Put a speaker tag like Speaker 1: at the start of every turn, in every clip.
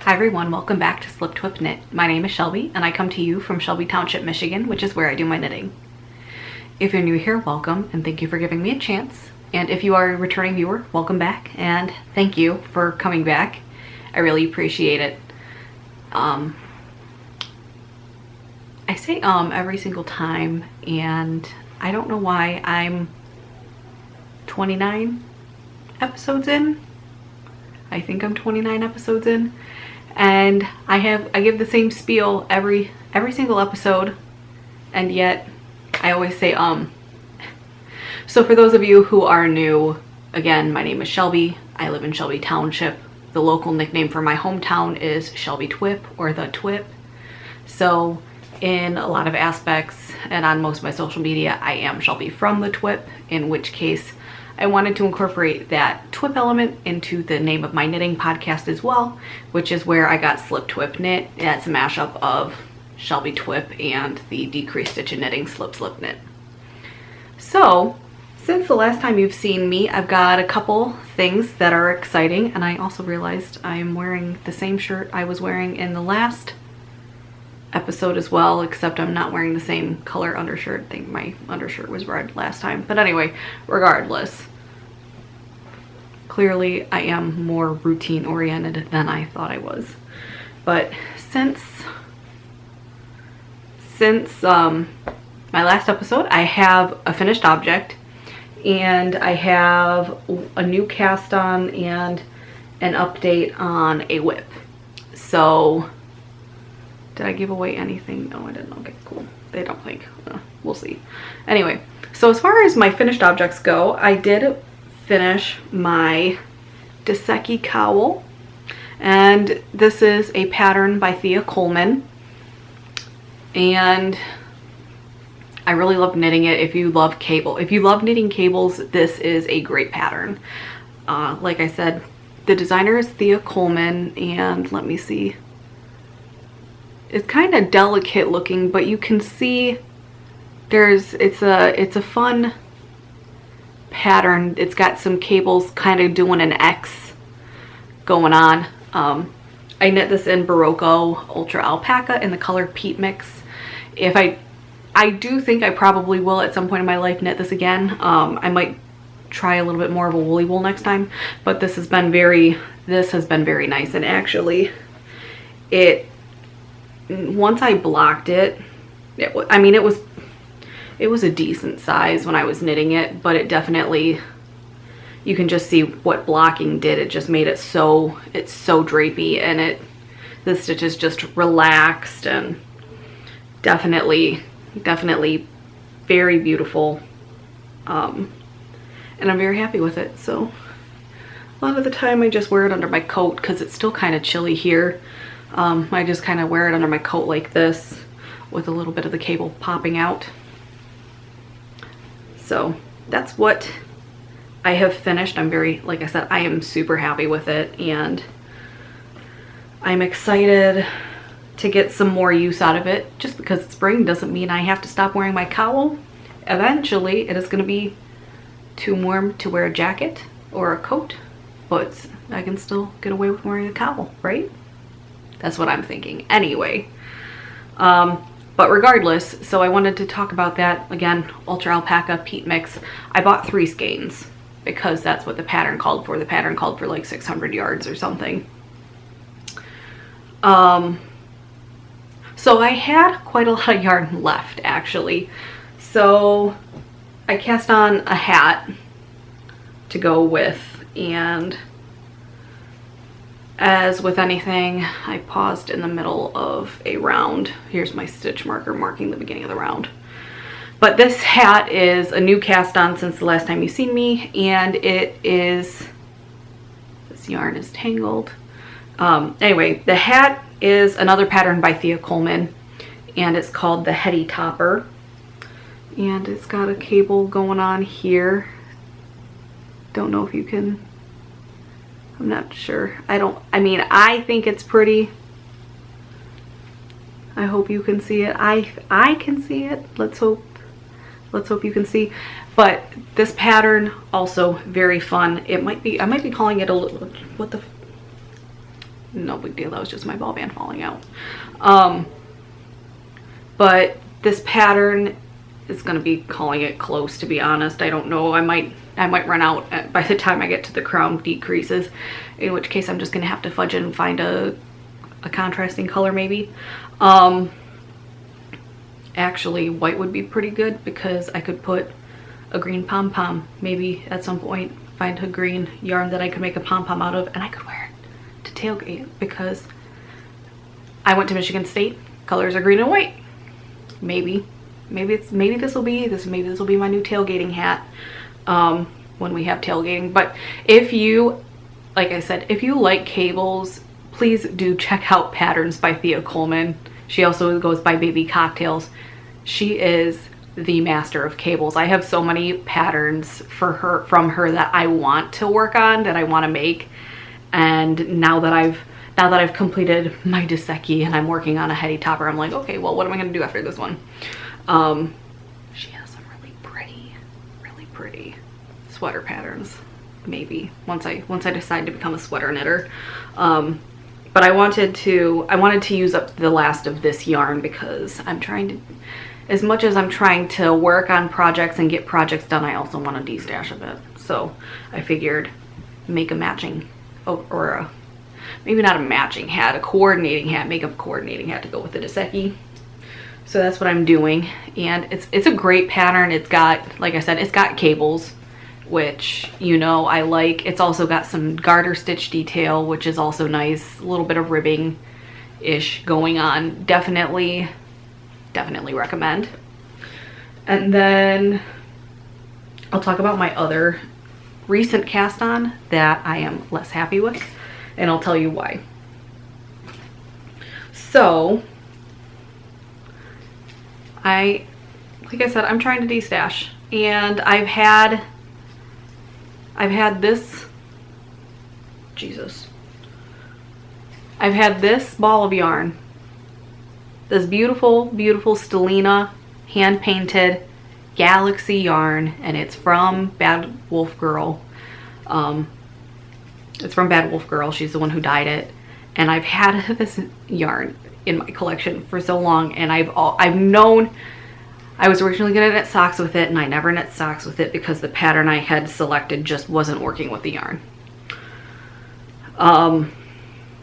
Speaker 1: Hi everyone, welcome back to SlipTwpKnit. My name is Shelby and I come to you from Shelby Township, Michigan, which is where I do my knitting. If you're new here, welcome and thank you for giving me a chance. And if you are a returning viewer, welcome back and thank you for coming back. I really appreciate it. I say every single time and I don't know why. I'm 29 episodes in. I think I'm 29 episodes in. And I give the same spiel every single episode, and yet I always say So for those of you who are new, again, my name is Shelby. I live in Shelby Township. The local nickname for my hometown is Shelby Twip or the Twip. So in a lot of aspects and on most of my social media, I am Shelby from the Twip, in which case I wanted to incorporate that Twip element into the name of my knitting podcast as well, which is where I got SlipTwpKnit. That's a mashup of Shelby Twip and the Decreased Stitch and Knitting Slip Knit. So, since the last time you've seen me, I've got a couple things that are exciting, and I also realized I'm wearing the same shirt I was wearing in the last episode as well, except I'm not wearing the same color undershirt. I think my undershirt was red last time. But anyway, regardless, clearly I am more routine oriented than I thought I was. But since my last episode, I have a finished object and I have a new cast on and an update on a whip. So did I give away anything? No, I didn't. Okay, cool. They don't think. We'll see. Anyway, so as far as my finished objects go, I did finish my Daseki Cowl. And this is a pattern by Thea Coleman. And I really love knitting it. If you love knitting cables, this is a great pattern. Like I said, the designer is Thea Coleman, and let me see. It's kind of delicate looking, but you can see it's a fun pattern. It's got some cables kind of doing an X going on. I knit this in Berroco Ultra Alpaca in the color Peat mix. I do think I probably will at some point in my life knit this again. I might try a little bit more of a woolly wool next time, but this has been very nice. And actually once I blocked it, it was a decent size when I was knitting it, but it definitely, you can just see what blocking did. It just made it so, it's so drapey, and the stitches just relaxed, and definitely very beautiful. And I'm very happy with it. So a lot of the time I just wear it under my coat because it's still kind of chilly here. I just kind of wear it under my coat like this with a little bit of the cable popping out. So that's what I have finished. Like I said, I am super happy with it, and I'm excited to get some more use out of it. Just because it's spring doesn't mean I have to stop wearing my cowl. Eventually it is going to be too warm to wear a jacket or a coat, but I can still get away with wearing a cowl, right? That's what I'm thinking. Anyway, but regardless, so I wanted to talk about that again. Ultra Alpaca Peat mix. I bought 3 skeins because that's what the pattern called for. The pattern called for like 600 yards or something. So I had quite a lot of yarn left actually. So I cast on a hat to go with, and as with anything, I paused in the middle of a round. Here's my stitch marker marking the beginning of the round. But this hat is a new cast on since the last time you've seen me, and this yarn is tangled. Anyway, the hat is another pattern by Thea Coleman, and it's called the Heady Topper. And it's got a cable going on here. Don't know if you can, I'm not sure. I think it's pretty. I hope you can see it. I can see it. Let's hope you can see. But this pattern also very fun. I might be calling it a little, no big deal, that was just my ball band falling out. But this pattern is going to be calling it close, to be honest. I don't know, I might run out by the time I get to the crown decreases, in which case I'm just going to have to fudge it and find a contrasting color maybe. Actually, white would be pretty good because I could put a green pom-pom maybe at some point, find a green yarn that I could make a pom-pom out of, and I could wear it to tailgate because I went to Michigan State. Colors are green and white. Maybe this will be my new tailgating hat when we have tailgating. But if you, like I said, if you like cables, please do check out Patterns by Thea Coleman. She also goes by Baby Cocktails. She is the master of cables. I have so many patterns from her that I want to work on, that I want to make. And now that I've completed my Daseki and I'm working on a Heady Topper, I'm like, okay, well, what am I going to do after this one? She has some really pretty sweater patterns, maybe once I decide to become a sweater knitter. But I wanted to use up the last of this yarn because I'm trying to, as much as I'm trying to work on projects and get projects done, I also want to de-stash a bit. So I figured make a matching, or maybe not a matching hat, a coordinating hat, make a coordinating hat to go with the Daseki. So that's what I'm doing, and it's a great pattern. It's got, like I said, it's got cables, which, you know, I like. It's also got some garter stitch detail, which is also nice. A little bit of ribbing-ish going on. Definitely recommend. And then I'll talk about my other recent cast-on that I am less happy with, and I'll tell you why. So, like I said, I'm trying to de-stash, and I've had this, I've had this ball of yarn, this beautiful Stellina hand-painted Galaxy yarn, and it's from Bad Wolf Girl. It's from Bad Wolf Girl. She's the one who dyed it, and I've had this yarn in my collection for so long, and I've known I was originally gonna knit socks with it, and I never knit socks with it because the pattern I had selected just wasn't working with the yarn.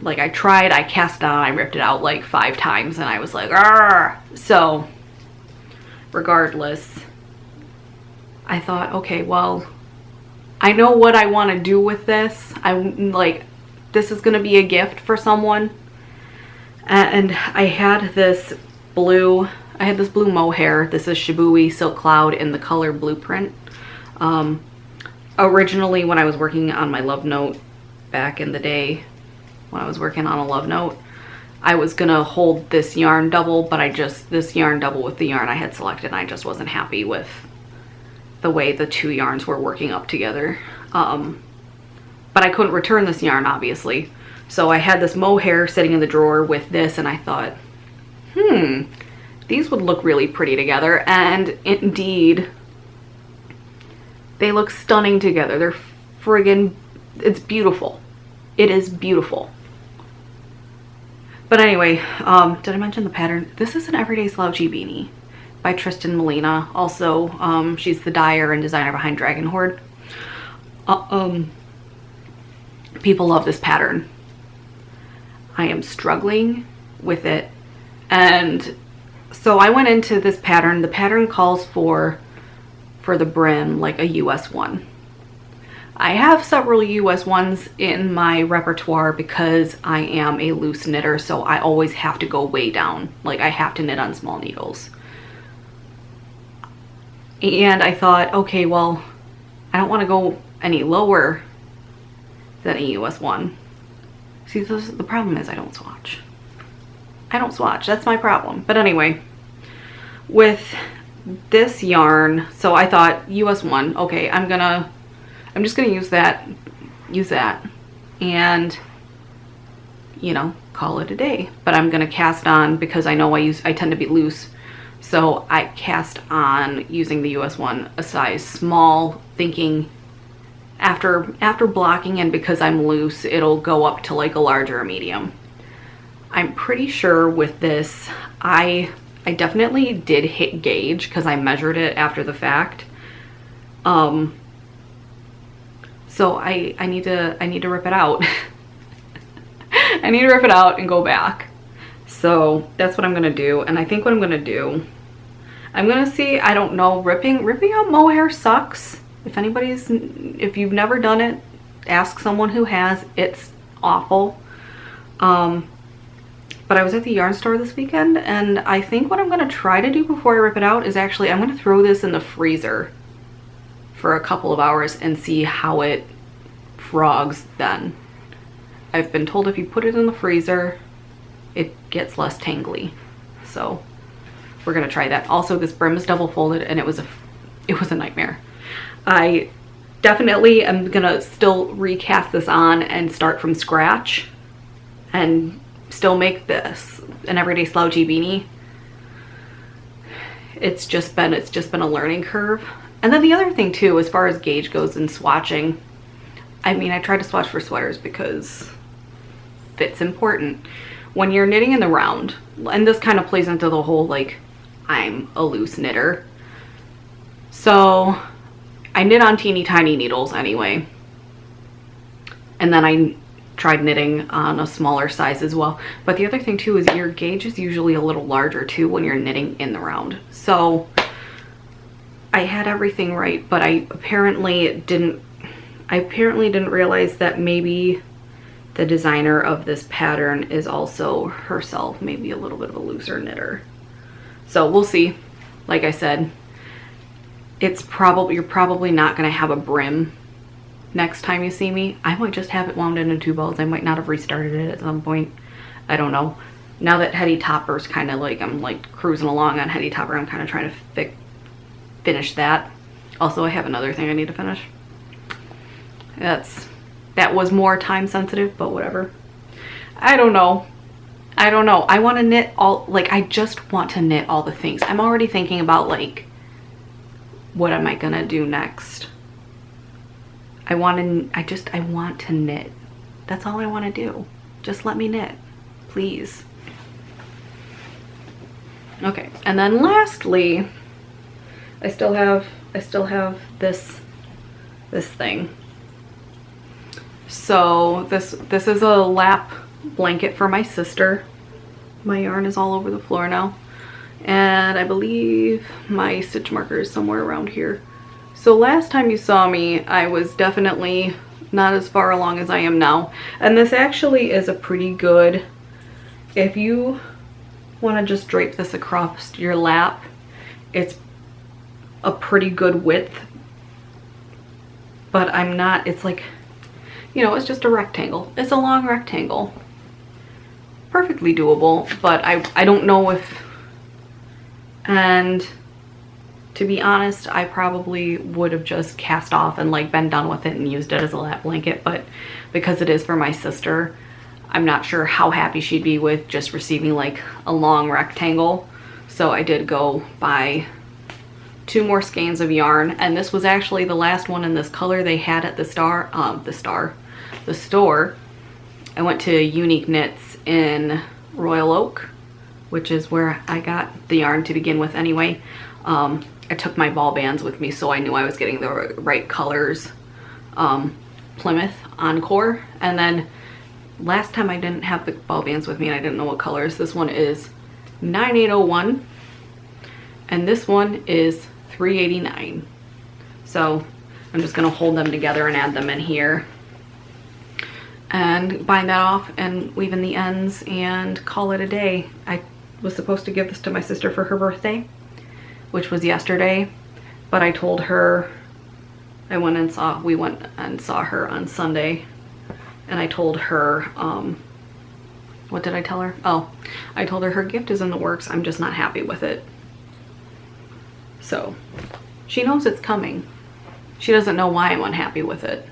Speaker 1: Like I tried, I cast it on, I ripped it out like 5 times, and I was like, argh! So regardless, I thought, okay, well, I know what I want to do with this. I'm like, this is gonna be a gift for someone. And I had this blue mohair. This is Shibui Silk Cloud in the color Blueprint. Originally, when I was working on my Love Note back in the day, when I was working on a Love Note, I was gonna hold this yarn double, but this yarn double with the yarn I had selected, and I just wasn't happy with the way the 2 yarns were working up together. But I couldn't return this yarn, obviously. So I had this mohair sitting in the drawer with this, and I thought, these would look really pretty together. And indeed, they look stunning together. They're friggin', it's beautiful. It is beautiful. But anyway, did I mention the pattern? This is an Everyday Slouchy beanie by Tristan Molina. Also, she's the dyer and designer behind Dragon Horde. People love this pattern. I am struggling with it, and so I went into this pattern. The pattern calls for the brim like a US one. I have several US ones in my repertoire because I am a loose knitter, so I always have to go way down. Like, I have to knit on small needles. And I thought, okay, well, I don't want to go any lower than a US one. See, the problem is I don't swatch. I don't swatch, that's my problem. But anyway, with this yarn, so I thought US one, okay, I'm just gonna use that, and, you know, call it a day. But I'm gonna cast on, because I know I tend to be loose, so I cast on using the US one a size small, thinking after blocking, and because I'm loose, it'll go up to like a large or a medium. I'm pretty sure with this, I definitely did hit gauge because I measured it after the fact. So I need to rip it out. I need to rip it out and go back. So that's what I'm gonna do. And I think what I'm gonna do, I'm gonna see, I don't know, ripping out mohair sucks. If you've never done it, ask someone who has. It's awful. But I was at the yarn store this weekend, and I think what I'm gonna try to do before I rip it out is actually, I'm gonna throw this in the freezer for a couple of hours and see how it frogs then. I've been told if you put it in the freezer, it gets less tangly. So we're gonna try that. Also, this brim is double folded, and it was a nightmare. I definitely am gonna still recast this on and start from scratch and still make this an everyday slouchy beanie. It's just been a learning curve. And then the other thing too, as far as gauge goes in swatching, I mean, I try to swatch for sweaters because fit's important. When you're knitting in the round, and this kind of plays into the whole, like, I'm a loose knitter. So I knit on teeny tiny needles anyway. And then I tried knitting on a smaller size as well. But the other thing too is your gauge is usually a little larger too when you're knitting in the round. So I had everything right, but I apparently didn't realize that maybe the designer of this pattern is also herself maybe a little bit of a looser knitter. So we'll see. Like I said, you're probably not going to have a brim next time you see me. I might just have it wound into 2 bows. I might not have restarted it at some point. I don't know. Now that Heady Topper's kind of like, I'm like cruising along on Heady Topper, I'm kind of trying to finish that. Also, I have another thing I need to finish. That was more time sensitive, but whatever. I don't know. I want to knit all, like, I just want to knit all the things. I'm already thinking about, like, what am I gonna do next? I want to knit. That's all I want to do. Just let me knit, please. Okay, and then lastly, I still have this thing. So this is a lap blanket for my sister. My yarn is all over the floor now, and I believe my stitch marker is somewhere around here. So last time you saw me, I was definitely not as far along as I am now, and this actually is a pretty good, if you want to just drape this across your lap, it's a pretty good width. But I'm not, it's like, you know, it's just a rectangle. It's a long rectangle. Perfectly doable, but I don't know if, and to be honest, I probably would have just cast off and like been done with it and used it as a lap blanket, but because it is for my sister, I'm not sure how happy she'd be with just receiving like a long rectangle. So I did go buy 2 more skeins of yarn, and this was actually the last one in this color they had at the store. I went to Unique Knits in Royal Oak, which is where I got the yarn to begin with anyway. I took my ball bands with me, so I knew I was getting the right colors. Plymouth Encore, and then last time I didn't have the ball bands with me and I didn't know what colors. This one is 9801 and this one is 389. So I'm just gonna hold them together and add them in here and bind that off and weave in the ends and call it a day. I was supposed to give this to my sister for her birthday, which was yesterday, but I told her, we went and saw her on Sunday, and I told her, what did I tell her? Oh, I told her gift is in the works, I'm just not happy with it. So she knows it's coming. She doesn't know why I'm unhappy with it.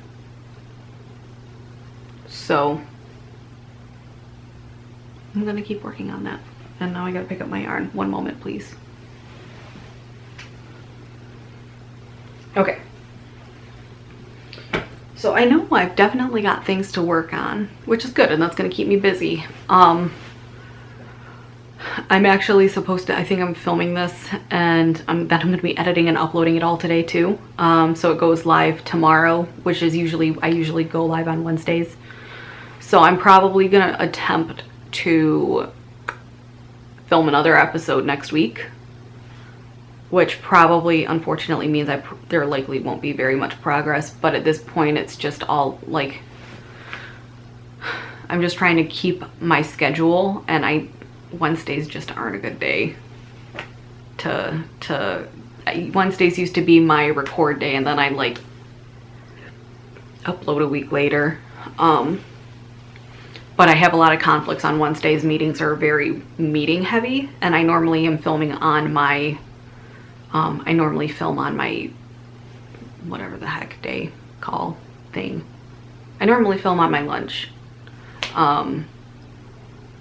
Speaker 1: So I'm gonna keep working on that. And now I gotta pick up my yarn. One moment, please. Okay. So I know I've definitely got things to work on, which is good, and that's going to keep me busy. I'm actually supposed to, I think I'm filming this, and I'm going to be editing and uploading it all today too. So it goes live tomorrow, which is I usually go live on Wednesdays. So I'm probably going to attempt to film another episode next week, which probably unfortunately means there likely won't be very much progress, but at this point it's just all like, I'm just trying to keep my schedule, and Wednesdays just aren't a good day Wednesdays used to be my record day, and then I like upload a week later. But I have a lot of conflicts on Wednesdays. Meetings are very meeting heavy, and I normally am filming on my I normally film on my whatever the heck day call thing. I normally film on my lunch.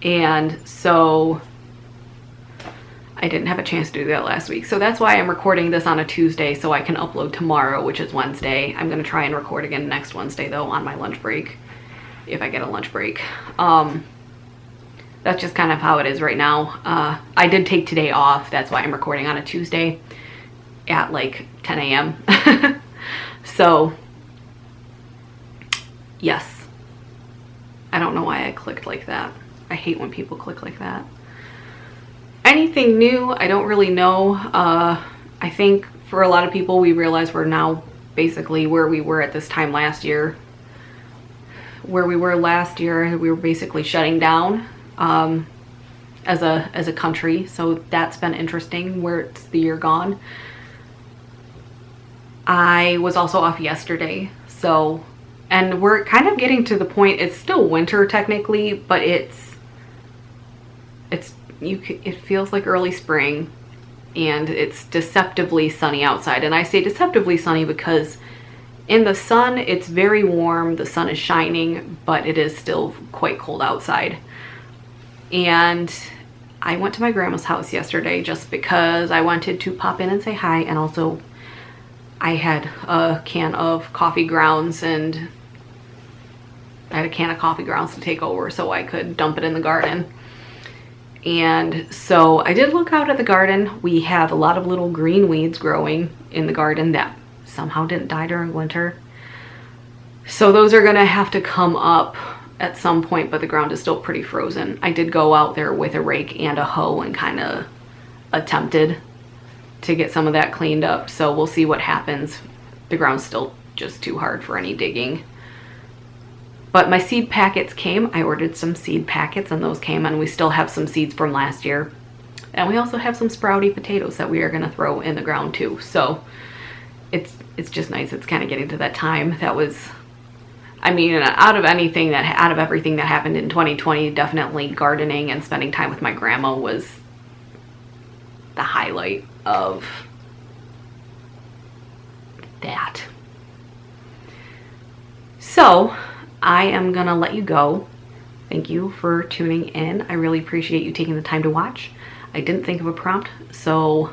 Speaker 1: And so I didn't have a chance to do that last week. So that's why I'm recording this on a Tuesday, so I can upload tomorrow, which is Wednesday. I'm going to try and record again next Wednesday though, on my lunch break, if I get a lunch break. That's just kind of how it is right now. I did take today off. That's why I'm recording on a Tuesday at like 10 a.m. So yes, I don't know why I clicked like that. I hate when people click like that. Anything new? I don't really know. I think for a lot of people, we realize we're now basically where we were at this time last year. Where we were last year, we were basically shutting down as a country. So that's been interesting, where it's the year gone. I was also off yesterday, so, and we're kind of getting to the point, it's still winter technically, but it feels like early spring, and it's deceptively sunny outside. And I say deceptively sunny because in the sun it's very warm, the sun is shining, but it is still quite cold outside. And I went to my grandma's house yesterday just because I wanted to pop in and say hi, and also I had a can of coffee grounds, and I had a can of coffee grounds to take over so I could dump it in the garden. And so I did look out at the garden. We have a lot of little green weeds growing in the garden that somehow didn't die during winter. So those are gonna have to come up at some point, but the ground is still pretty frozen. I did go out there with a rake and a hoe and kind of attempted to get some of that cleaned up. So we'll see what happens. The ground's still just too hard for any digging. But my seed packets came. I ordered some seed packets, and those came, and we still have some seeds from last year. And we also have some sprouty potatoes that we are gonna throw in the ground too. So it's just nice. It's kind of getting to that time. That was, I mean, out of everything that happened in 2020, definitely gardening and spending time with my grandma was the highlight of that. So I am gonna let you go. Thank you for tuning in. I really appreciate you taking the time to watch. I didn't think of a prompt, so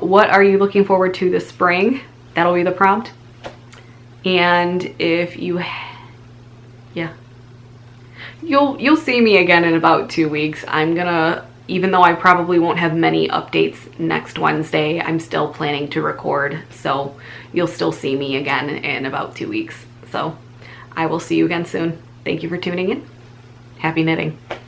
Speaker 1: what are you looking forward to this spring? That'll be the prompt. And if you, yeah, you'll see me again in about 2 weeks. I'm gonna, even though I probably won't have many updates next Wednesday, I'm still planning to record, so you'll still see me again in about 2 weeks. So I will see you again soon. Thank you for tuning in. Happy knitting.